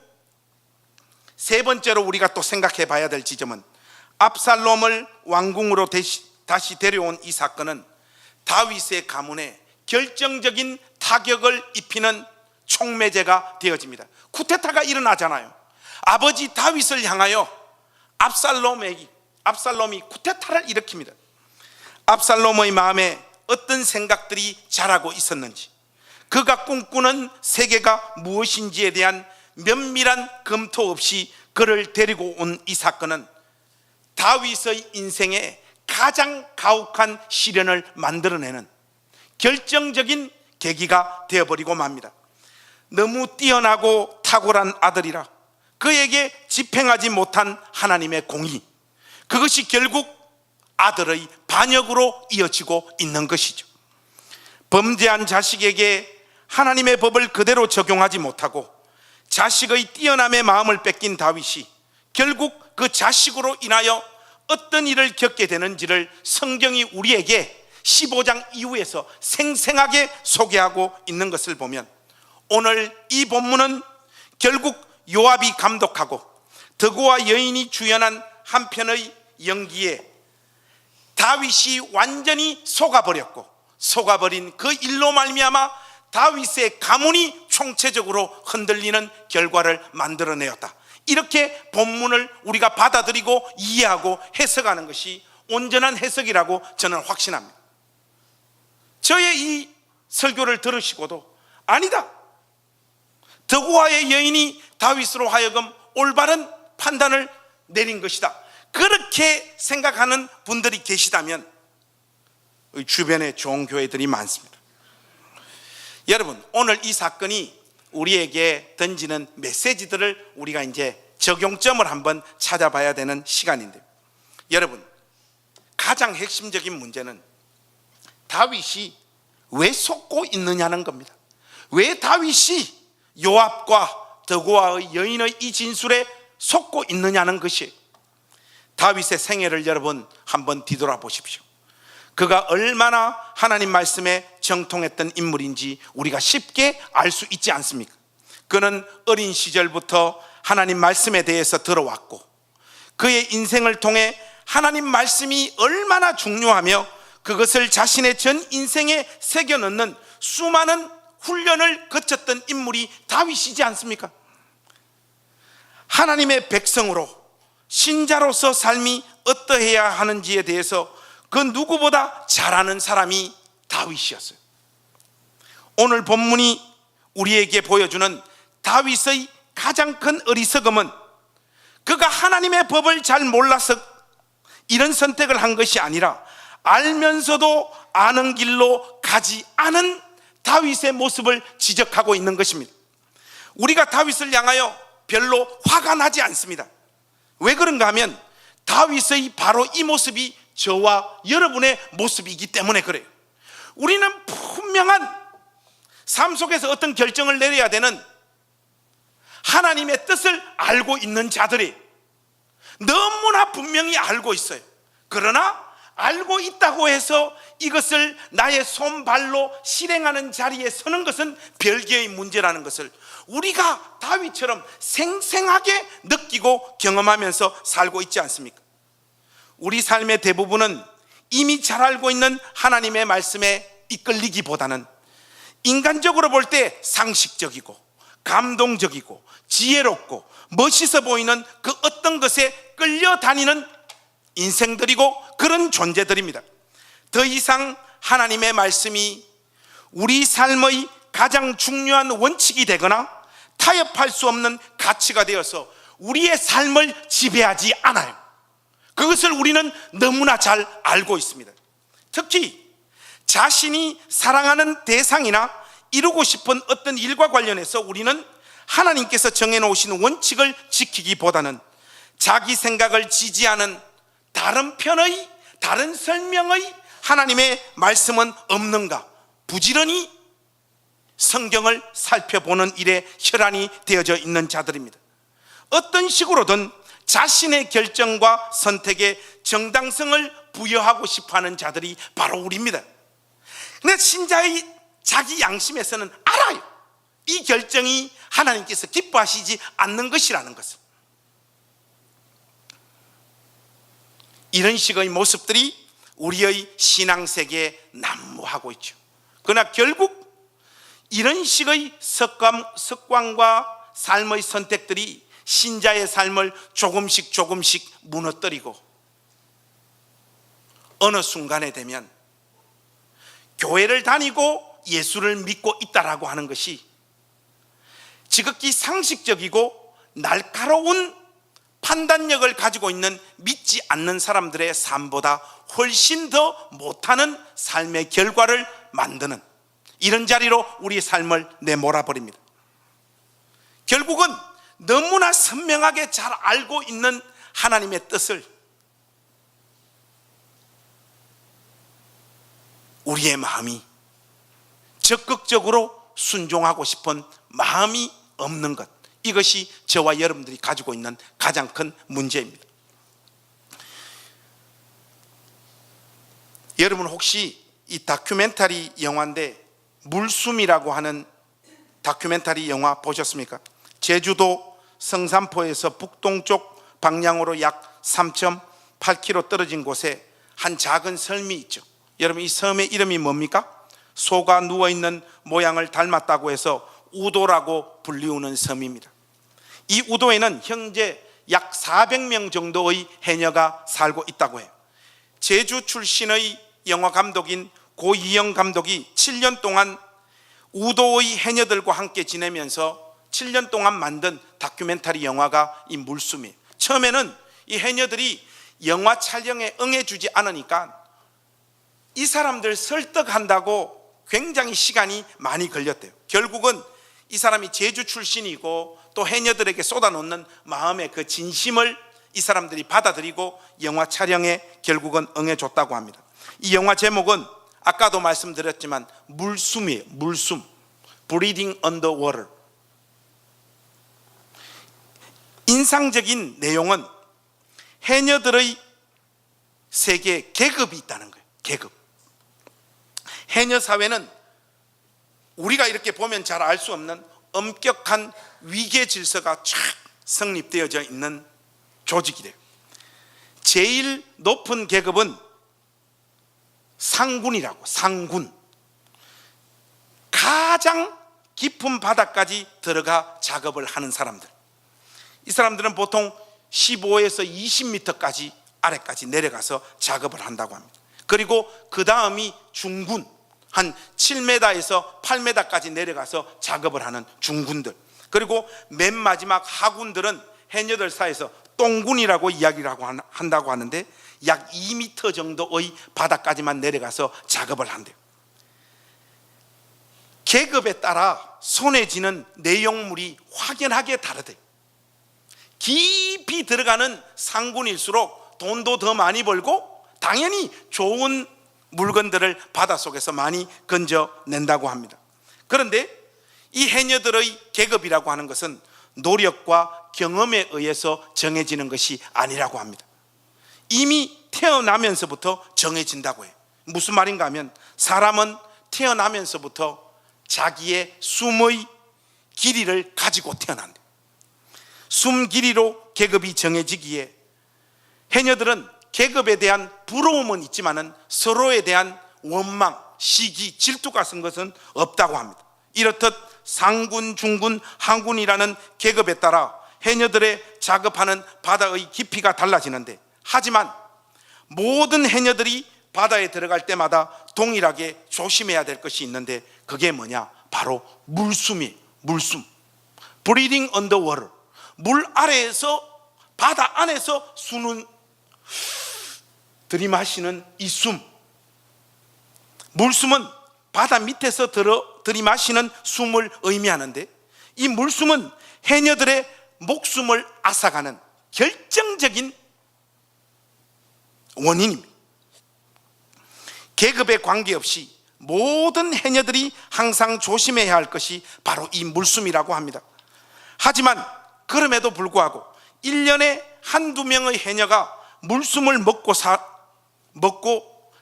세 번째로 우리가 또 생각해 봐야 될 지점은 압살롬을 왕궁으로 다시 데려온 이 사건은 다윗의 가문에 결정적인 타격을 입히는 촉매제가 되어집니다. 쿠데타가 일어나잖아요. 아버지 다윗을 향하여 압살롬이 쿠데타를 일으킵니다. 압살롬의 마음에 어떤 생각들이 자라고 있었는지, 그가 꿈꾸는 세계가 무엇인지에 대한 면밀한 검토 없이 그를 데리고 온 이 사건은 다윗의 인생에 가장 가혹한 시련을 만들어내는 결정적인 계기가 되어버리고 맙니다. 너무 뛰어나고 탁월한 아들이라 그에게 집행하지 못한 하나님의 공의, 그것이 결국 아들의 반역으로 이어지고 있는 것이죠. 범죄한 자식에게 하나님의 법을 그대로 적용하지 못하고 자식의 뛰어남의 마음을 뺏긴 다윗이 결국 그 자식으로 인하여 어떤 일을 겪게 되는지를 성경이 우리에게 15장 이후에서 생생하게 소개하고 있는 것을 보면, 오늘 이 본문은 결국 요압이 감독하고 드고아 여인이 주연한 한 편의 연기에 다윗이 완전히 속아버린 그 일로 말미암아 다윗의 가문이 총체적으로 흔들리는 결과를 만들어내었다. 이렇게 본문을 우리가 받아들이고 이해하고 해석하는 것이 온전한 해석이라고 저는 확신합니다. 저의 이 설교를 들으시고도 아니다, 드고아의 여인이 다윗으로 하여금 올바른 판단을 내린 것이다, 그렇게 생각하는 분들이 계시다면 주변에 좋은 교회들이 많습니다. 여러분, 오늘 이 사건이 우리에게 던지는 메시지들을 우리가 이제 적용점을 한번 찾아봐야 되는 시간인데요. 여러분, 가장 핵심적인 문제는 다윗이 왜 속고 있느냐는 겁니다. 왜 다윗이 요압과 더고아의 여인의 이 진술에 속고 있느냐는 것이 다윗의 생애를 여러분 한번 뒤돌아보십시오. 그가 얼마나 하나님 말씀에 정통했던 인물인지 우리가 쉽게 알 수 있지 않습니까? 그는 어린 시절부터 하나님 말씀에 대해서 들어왔고 그의 인생을 통해 하나님 말씀이 얼마나 중요하며 그것을 자신의 전 인생에 새겨넣는 수많은 훈련을 거쳤던 인물이 다윗이지 않습니까? 하나님의 백성으로 신자로서 삶이 어떠해야 하는지에 대해서 그 누구보다 잘 아는 사람이 다윗이었어요. 오늘 본문이 우리에게 보여주는 다윗의 가장 큰 어리석음은 그가 하나님의 법을 잘 몰라서 이런 선택을 한 것이 아니라 알면서도 아는 길로 가지 않은 다윗의 모습을 지적하고 있는 것입니다. 우리가 다윗을 향하여 별로 화가 나지 않습니다. 왜 그런가 하면 다윗의 바로 이 모습이 저와 여러분의 모습이기 때문에 그래요. 우리는 분명한 삶 속에서 어떤 결정을 내려야 되는 하나님의 뜻을 알고 있는 자들이 너무나 분명히 알고 있어요. 그러나 알고 있다고 해서 이것을 나의 손발로 실행하는 자리에 서는 것은 별개의 문제라는 것을 우리가 다윗처럼 생생하게 느끼고 경험하면서 살고 있지 않습니까? 우리 삶의 대부분은 이미 잘 알고 있는 하나님의 말씀에 이끌리기보다는 인간적으로 볼 때 상식적이고 감동적이고 지혜롭고 멋있어 보이는 그 어떤 것에 끌려다니는 인생들이고 그런 존재들입니다. 더 이상 하나님의 말씀이 우리 삶의 가장 중요한 원칙이 되거나 타협할 수 없는 가치가 되어서 우리의 삶을 지배하지 않아요. 그것을 우리는 너무나 잘 알고 있습니다. 특히 자신이 사랑하는 대상이나 이루고 싶은 어떤 일과 관련해서 우리는 하나님께서 정해놓으신 원칙을 지키기보다는 자기 생각을 지지하는 다른 편의, 다른 설명의 하나님의 말씀은 없는가 부지런히 성경을 살펴보는 일에 혈안이 되어져 있는 자들입니다. 어떤 식으로든 자신의 결정과 선택에 정당성을 부여하고 싶어하는 자들이 바로 우리입니다. 근데 신자의 자기 양심에서는 알아요. 이 결정이 하나님께서 기뻐하시지 않는 것이라는 것을. 이런 식의 모습들이 우리의 신앙세계에 난무하고 있죠. 그러나 결국 이런 식의 습관과 삶의 선택들이 신자의 삶을 조금씩 무너뜨리고 어느 순간에 되면 교회를 다니고 예수를 믿고 있다라고 하는 것이 지극히 상식적이고 날카로운 판단력을 가지고 있는 믿지 않는 사람들의 삶보다 훨씬 더 못하는 삶의 결과를 만드는 이런 자리로 우리의 삶을 내몰아버립니다. 결국은 너무나 선명하게 잘 알고 있는 하나님의 뜻을 우리의 마음이 적극적으로 순종하고 싶은 마음이 없는 것, 이것이 저와 여러분들이 가지고 있는 가장 큰 문제입니다. 여러분 혹시 이 다큐멘터리 영화인데 물숨이라고 하는 다큐멘터리 영화 보셨습니까? 제주도 성산포에서 북동쪽 방향으로 약 3.8km 떨어진 곳에 한 작은 섬이 있죠. 여러분 이 섬의 이름이 뭡니까? 소가 누워있는 모양을 닮았다고 해서 우도라고 불리우는 섬입니다. 이 우도에는 현재 약 400명 정도의 해녀가 살고 있다고 해요. 제주 출신의 영화 감독인 고이영 감독이 7년 동안 우도의 해녀들과 함께 지내면서 7년 동안 만든 다큐멘터리 영화가 이 물숨이에요. 처음에는 이 해녀들이 영화 촬영에 응해주지 않으니까 이 사람들 설득한다고 굉장히 시간이 많이 걸렸대요. 결국은 이 사람이 제주 출신이고 또 해녀들에게 쏟아놓는 마음의 그 진심을 이 사람들이 받아들이고 영화 촬영에 결국은 응해줬다고 합니다. 이 영화 제목은 아까도 말씀드렸지만 물숨이에요. 물숨, Breathing Underwater. 인상적인 내용은 해녀들의 세계에 계급이 있다는 거예요. 계급. 해녀 사회는 우리가 이렇게 보면 잘 알 수 없는 엄격한 위계 질서가 쫙 성립되어져 있는 조직이래요. 제일 높은 계급은 상군이라고. 상군. 가장 깊은 바다까지 들어가 작업을 하는 사람들. 이 사람들은 보통 15에서 20m까지 아래까지 내려가서 작업을 한다고 합니다. 그리고 그 다음이 중군, 한 7m에서 8m까지 내려가서 작업을 하는 중군들. 그리고 맨 마지막 하군들은 해녀들 사이에서 똥군이라고 이야기를 한다고 하는데 약 2m 정도의 바다까지만 내려가서 작업을 한대요. 계급에 따라 손에 쥐는 내용물이 확연하게 다르대요. 깊이 들어가는 상군일수록 돈도 더 많이 벌고 당연히 좋은 물건들을 바닷속에서 많이 건져낸다고 합니다. 그런데 이 해녀들의 계급이라고 하는 것은 노력과 경험에 의해서 정해지는 것이 아니라고 합니다. 이미 태어나면서부터 정해진다고 해요. 무슨 말인가 하면 사람은 태어나면서부터 자기의 숨의 길이를 가지고 태어난다. 숨 길이로 계급이 정해지기에 해녀들은 계급에 대한 부러움은 있지만은 서로에 대한 원망, 시기, 질투 같은 것은 없다고 합니다. 이렇듯 상군, 중군, 하군이라는 계급에 따라 해녀들의 작업하는 바다의 깊이가 달라지는데, 하지만 모든 해녀들이 바다에 들어갈 때마다 동일하게 조심해야 될 것이 있는데 그게 뭐냐? 바로 물숨이에요. 물숨. Breathing underwater. 물 아래에서, 바다 안에서 숨은 들이마시는 이 숨. 물숨은 바다 밑에서 들이마시는 숨을 의미하는데, 이 물숨은 해녀들의 목숨을 앗아가는 결정적인 원인입니다. 계급에 관계없이 모든 해녀들이 항상 조심해야 할 것이 바로 이 물숨이라고 합니다. 하지만 그럼에도 불구하고 1년에 한두 명의 해녀가 물숨을 먹고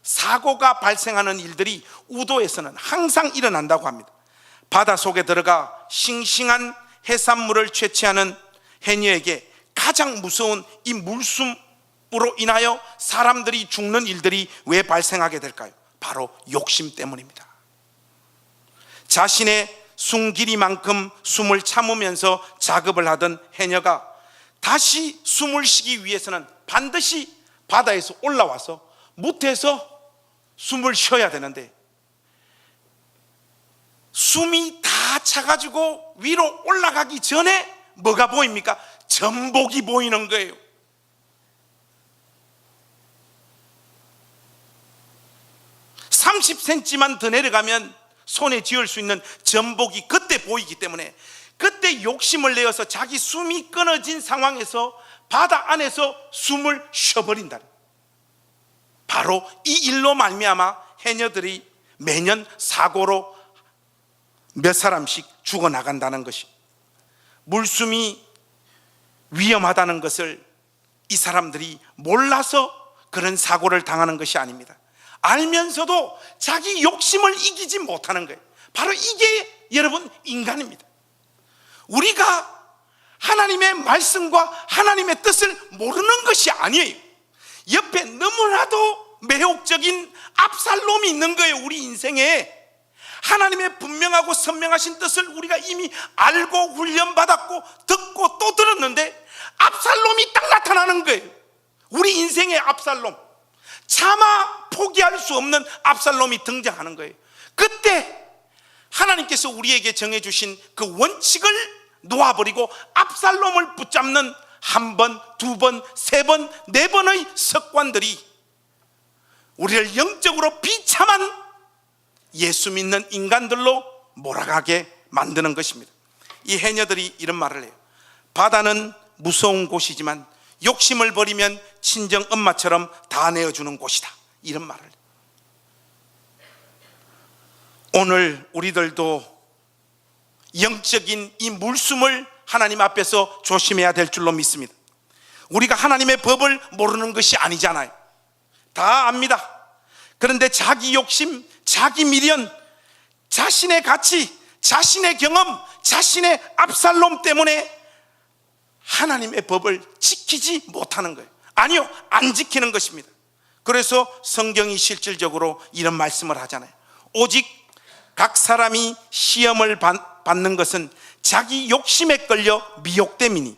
사고가 발생하는 일들이 우도에서는 항상 일어난다고 합니다. 바다 속에 들어가 싱싱한 해산물을 채취하는 해녀에게 가장 무서운 이 물숨으로 인하여 사람들이 죽는 일들이 왜 발생하게 될까요? 바로 욕심 때문입니다. 자신의 숨 길이만큼 숨을 참으면서 작업을 하던 해녀가 다시 숨을 쉬기 위해서는 반드시 바다에서 올라와서 무태에서 숨을 쉬어야 되는데, 숨이 다 차가지고 위로 올라가기 전에 뭐가 보입니까? 전복이 보이는 거예요. (30cm만) 더 내려가면 손에 쥐을 수 있는 전복이 그때 보이기 때문에 그때 욕심을 내어서 자기 숨이 끊어진 상황에서 바다 안에서 숨을 쉬어버린다. 바로 이 일로 말미암아 해녀들이 매년 사고로 몇 사람씩 죽어나간다는 것이, 물숨이 위험하다는 것을 이 사람들이 몰라서 그런 사고를 당하는 것이 아닙니다. 알면서도 자기 욕심을 이기지 못하는 거예요. 바로 이게 여러분 인간입니다. 우리가 하나님의 말씀과 하나님의 뜻을 모르는 것이 아니에요. 옆에 너무나도 매혹적인 압살롬이 있는 거예요. 우리 인생에 하나님의 분명하고 선명하신 뜻을 우리가 이미 알고 훈련받았고 듣고 또 들었는데 압살롬이 딱 나타나는 거예요. 우리 인생의 압살롬, 차마 포기할 수 없는 압살롬이 등장하는 거예요. 그때 하나님께서 우리에게 정해주신 그 원칙을 놓아버리고 압살롬을 붙잡는 한 번, 두 번, 세 번, 네 번의 습관들이 우리를 영적으로 비참한 예수 믿는 인간들로 몰아가게 만드는 것입니다. 이 해녀들이 이런 말을 해요. 바다는 무서운 곳이지만 욕심을 버리면 친정 엄마처럼 다 내어주는 곳이다. 이런 말을 해요. 오늘 우리들도 영적인 이 물숨을 하나님 앞에서 조심해야 될 줄로 믿습니다. 우리가 하나님의 법을 모르는 것이 아니잖아요. 다 압니다. 그런데 자기 욕심, 자기 미련, 자신의 가치, 자신의 경험, 자신의 압살롬 때문에 하나님의 법을 지키지 못하는 거예요. 아니요, 안 지키는 것입니다. 그래서 성경이 실질적으로 이런 말씀을 하잖아요. 오직 각 사람이 시험을 받는 것은 자기 욕심에 끌려 미혹됨이니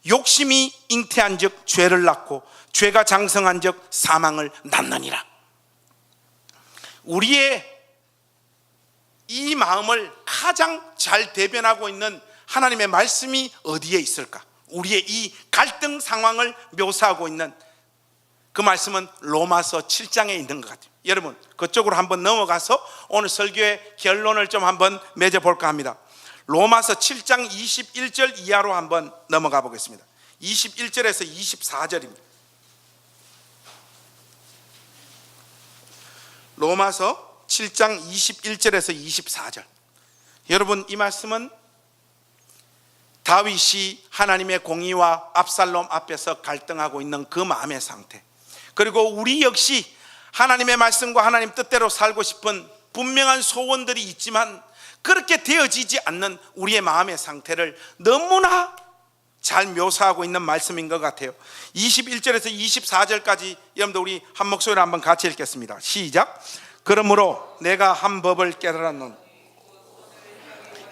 욕심이 잉태한 즉 죄를 낳고 죄가 장성한 즉 사망을 낳느니라. 우리의 이 마음을 가장 잘 대변하고 있는 하나님의 말씀이 어디에 있을까? 우리의 이 갈등 상황을 묘사하고 있는 그 말씀은 로마서 7장에 있는 것 같아요. 여러분 그쪽으로 한번 넘어가서 오늘 설교의 결론을 좀 한번 맺어볼까 합니다. 로마서 7장 21절 이하로 한번 넘어가 보겠습니다. 21절에서 24절입니다. 로마서 7장 21절에서 24절. 여러분 이 말씀은 다윗이 하나님의 공의와 압살롬 앞에서 갈등하고 있는 그 마음의 상태, 그리고 우리 역시 하나님의 말씀과 하나님 뜻대로 살고 싶은 분명한 소원들이 있지만 그렇게 되어지지 않는 우리의 마음의 상태를 너무나 잘 묘사하고 있는 말씀인 것 같아요. 21절에서 24절까지 여러분들 우리 한 목소리로 한번 같이 읽겠습니다. 시작. 그러므로 내가 한 법을 깨달았노니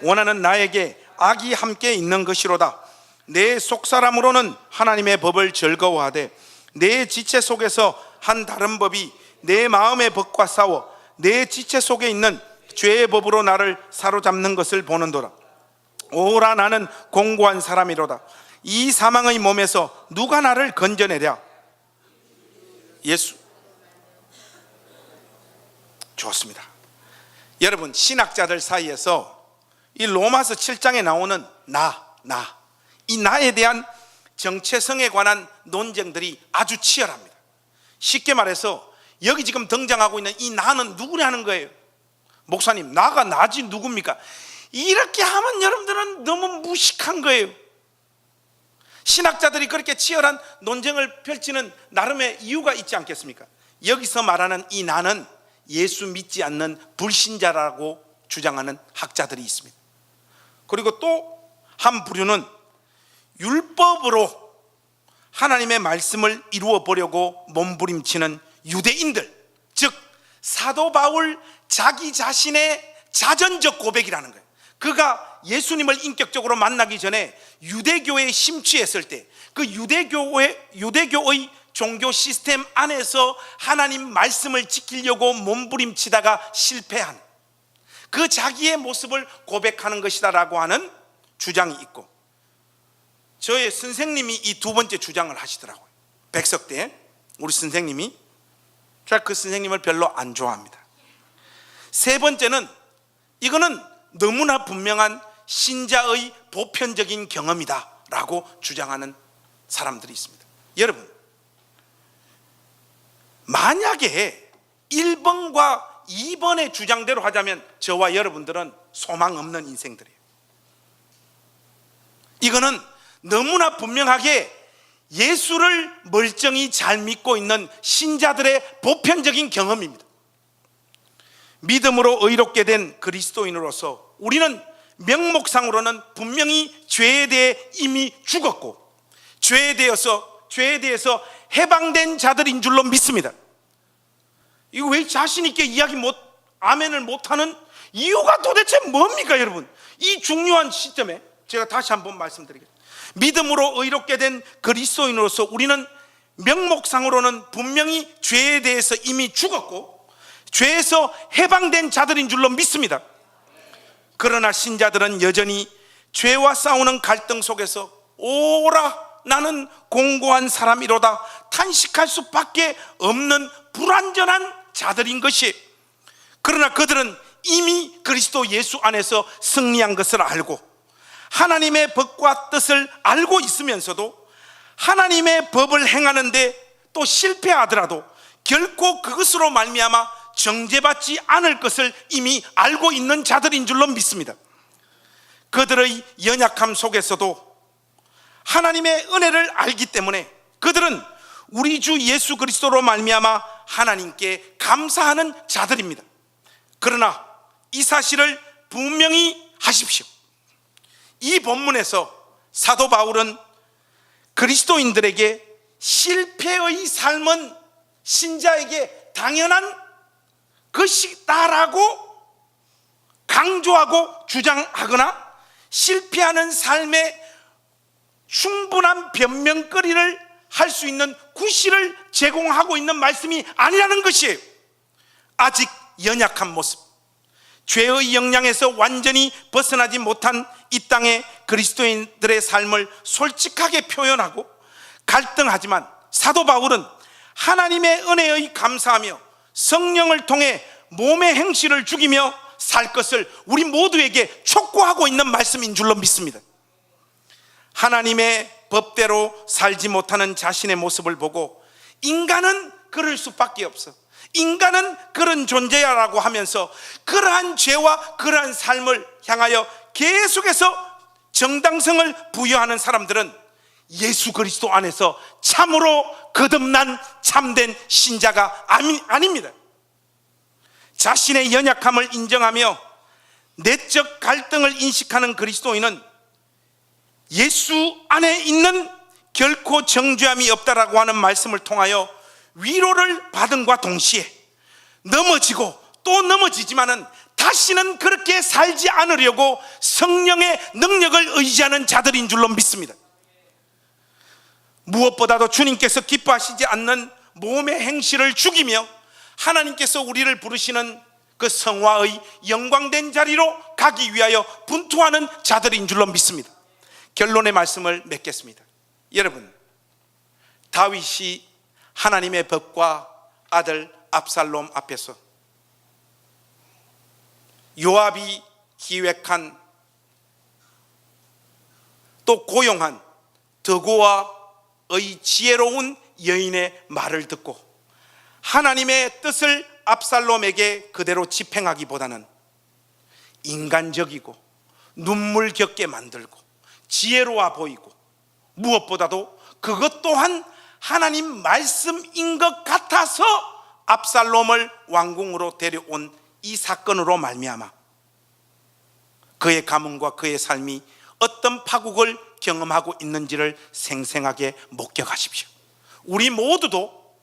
원하는 나에게 악이 함께 있는 것이로다. 내 속사람으로는 하나님의 법을 즐거워하되 내 지체 속에서 한 다른 법이 내 마음의 법과 싸워 내 지체 속에 있는 죄의 법으로 나를 사로잡는 것을 보는도다. 오라 나는 공고한 사람이로다. 이 사망의 몸에서 누가 나를 건져내랴? 예수. 좋습니다. 여러분 신학자들 사이에서 이 로마서 7장에 나오는 이 나에 대한 정체성에 관한 논쟁들이 아주 치열합니다. 쉽게 말해서 여기 지금 등장하고 있는 이 나는 누구냐는 거예요. 목사님 나가 나지 누굽니까? 이렇게 하면 여러분들은 너무 무식한 거예요. 신학자들이 그렇게 치열한 논쟁을 펼치는 나름의 이유가 있지 않겠습니까? 여기서 말하는 이 나는 예수 믿지 않는 불신자라고 주장하는 학자들이 있습니다. 그리고 또 한 부류는 율법으로 하나님의 말씀을 이루어 보려고 몸부림치는 유대인들, 즉 사도 바울 자기 자신의 자전적 고백이라는 거예요. 그가 예수님을 인격적으로 만나기 전에 유대교에 심취했을 때 그 유대교의 종교 시스템 안에서 하나님 말씀을 지키려고 몸부림치다가 실패한 그 자기의 모습을 고백하는 것이다라고 하는 주장이 있고, 저의 선생님이 이 두 번째 주장을 하시더라고요. 백석대 우리 선생님이. 제가 그 선생님을 별로 안 좋아합니다. 세 번째는 이거는 너무나 분명한 신자의 보편적인 경험이다 라고 주장하는 사람들이 있습니다. 여러분 만약에 1번과 2번의 주장대로 하자면 저와 여러분들은 소망 없는 인생들이에요. 이거는 너무나 분명하게 예수를 멀쩡히 잘 믿고 있는 신자들의 보편적인 경험입니다. 믿음으로 의롭게 된 그리스도인으로서 우리는 명목상으로는 분명히 죄에 대해 이미 죽었고 죄에 대해서 해방된 자들인 줄로 믿습니다. 이거 왜 자신 있게 아멘을 못하는 이유가 도대체 뭡니까 여러분? 이 중요한 시점에 제가 다시 한번 말씀드리겠습니다. 믿음으로 의롭게 된 그리스도인으로서 우리는 명목상으로는 분명히 죄에 대해서 이미 죽었고 죄에서 해방된 자들인 줄로 믿습니다. 그러나 신자들은 여전히 죄와 싸우는 갈등 속에서 오라 나는 공고한 사람이로다 탄식할 수밖에 없는 불완전한 자들인 것이, 그러나 그들은 이미 그리스도 예수 안에서 승리한 것을 알고 하나님의 법과 뜻을 알고 있으면서도 하나님의 법을 행하는데 또 실패하더라도 결코 그것으로 말미암아 정죄받지 않을 것을 이미 알고 있는 자들인 줄로 믿습니다. 그들의 연약함 속에서도 하나님의 은혜를 알기 때문에 그들은 우리 주 예수 그리스도로 말미암아 하나님께 감사하는 자들입니다. 그러나 이 사실을 분명히 하십시오. 이 본문에서 사도 바울은 그리스도인들에게 실패의 삶은 신자에게 당연한 것이다라고 강조하고 주장하거나 실패하는 삶에 충분한 변명거리를 할 수 있는 구실을 제공하고 있는 말씀이 아니라는 것이에요. 아직 연약한 모습, 죄의 영향에서 완전히 벗어나지 못한 이 땅의 그리스도인들의 삶을 솔직하게 표현하고 갈등하지만 사도 바울은 하나님의 은혜의 감사하며 성령을 통해 몸의 행실을 죽이며 살 것을 우리 모두에게 촉구하고 있는 말씀인 줄로 믿습니다. 하나님의 법대로 살지 못하는 자신의 모습을 보고 인간은 그럴 수밖에 없어, 인간은 그런 존재야라고 하면서 그러한 죄와 그러한 삶을 향하여 계속해서 정당성을 부여하는 사람들은 예수 그리스도 안에서 참으로 거듭난 참된 신자가 아닙니다. 자신의 연약함을 인정하며 내적 갈등을 인식하는 그리스도인은 예수 안에 있는 결코 정죄함이 없다라고 하는 말씀을 통하여 위로를 받음과 동시에 넘어지고 또 넘어지지만은 다시는 그렇게 살지 않으려고 성령의 능력을 의지하는 자들인 줄로 믿습니다. 무엇보다도 주님께서 기뻐하시지 않는 몸의 행실을 죽이며 하나님께서 우리를 부르시는 그 성화의 영광된 자리로 가기 위하여 분투하는 자들인 줄로 믿습니다. 결론의 말씀을 맺겠습니다. 여러분, 다윗이 하나님의 법과 아들 압살롬 앞에서 요압이 기획한 또 고용한 드고아의 지혜로운 여인의 말을 듣고 하나님의 뜻을 압살롬에게 그대로 집행하기보다는 인간적이고 눈물겹게 만들고 지혜로워 보이고 무엇보다도 그것 또한 하나님 말씀인 것 같아서 압살롬을 왕궁으로 데려온 이 사건으로 말미암아 그의 가문과 그의 삶이 어떤 파국을 경험하고 있는지를 생생하게 목격하십시오. 우리 모두도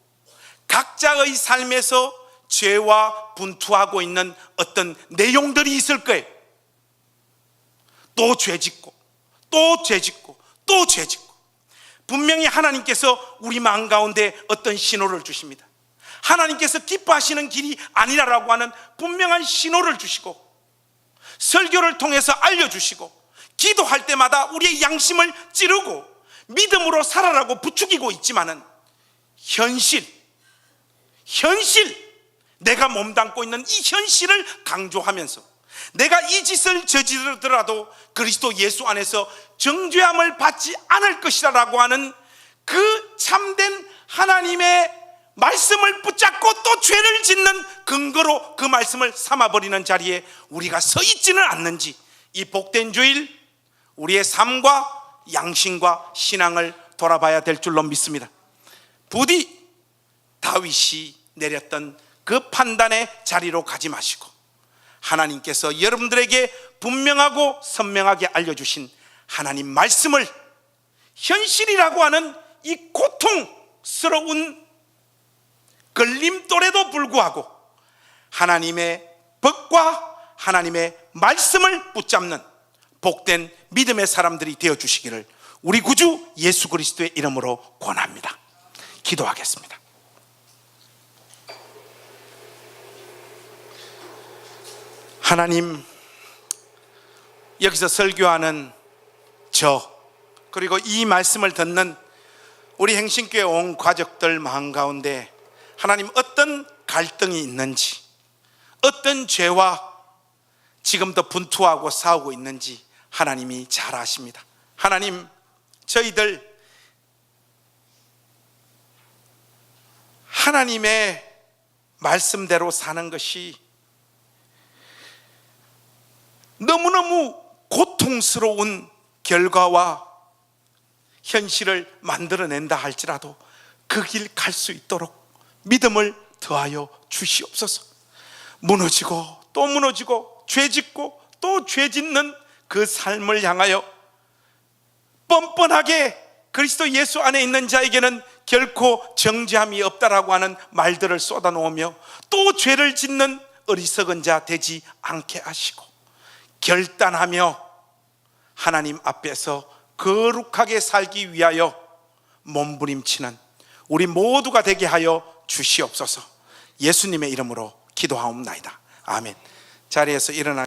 각자의 삶에서 죄와 분투하고 있는 어떤 내용들이 있을 거예요. 또 죄짓고 또 죄짓고 또 죄짓고 분명히 하나님께서 우리 마음 가운데 어떤 신호를 주십니다. 하나님께서 기뻐하시는 길이 아니라라고 하는 분명한 신호를 주시고 설교를 통해서 알려주시고 기도할 때마다 우리의 양심을 찌르고 믿음으로 살아라고 부추기고 있지만은 현실 내가 몸담고 있는 이 현실을 강조하면서 내가 이 짓을 저지르더라도 그리스도 예수 안에서 정죄함을 받지 않을 것이다 라고 하는 그 참된 하나님의 말씀을 붙잡고 또 죄를 짓는 근거로 그 말씀을 삼아버리는 자리에 우리가 서 있지는 않는지 이 복된 주일 우리의 삶과 양심과 신앙을 돌아봐야 될 줄로 믿습니다. 부디 다윗이 내렸던 그 판단의 자리로 가지 마시고 하나님께서 여러분들에게 분명하고 선명하게 알려주신 하나님 말씀을 현실이라고 하는 이 고통스러운 걸림돌에도 불구하고 하나님의 법과 하나님의 말씀을 붙잡는 복된 믿음의 사람들이 되어주시기를 우리 구주 예수 그리스도의 이름으로 권합니다. 기도하겠습니다. 하나님, 여기서 설교하는 저 그리고 이 말씀을 듣는 우리 행신교회 온 가족들 마음 가운데 하나님 어떤 갈등이 있는지, 어떤 죄와 지금도 분투하고 싸우고 있는지 하나님이 잘 아십니다. 하나님, 저희들 하나님의 말씀대로 사는 것이 너무너무 고통스러운 결과와 현실을 만들어낸다 할지라도 그 길 갈 수 있도록 믿음을 더하여 주시옵소서. 무너지고 또 무너지고 죄짓고 또 죄짓는 그 삶을 향하여 뻔뻔하게 그리스도 예수 안에 있는 자에게는 결코 정죄함이 없다라고 하는 말들을 쏟아놓으며 또 죄를 짓는 어리석은 자 되지 않게 하시고 결단하며 하나님 앞에서 거룩하게 살기 위하여 몸부림치는 우리 모두가 되게 하여 주시옵소서. 예수님의 이름으로 기도하옵나이다. 아멘. 자리에서 일어나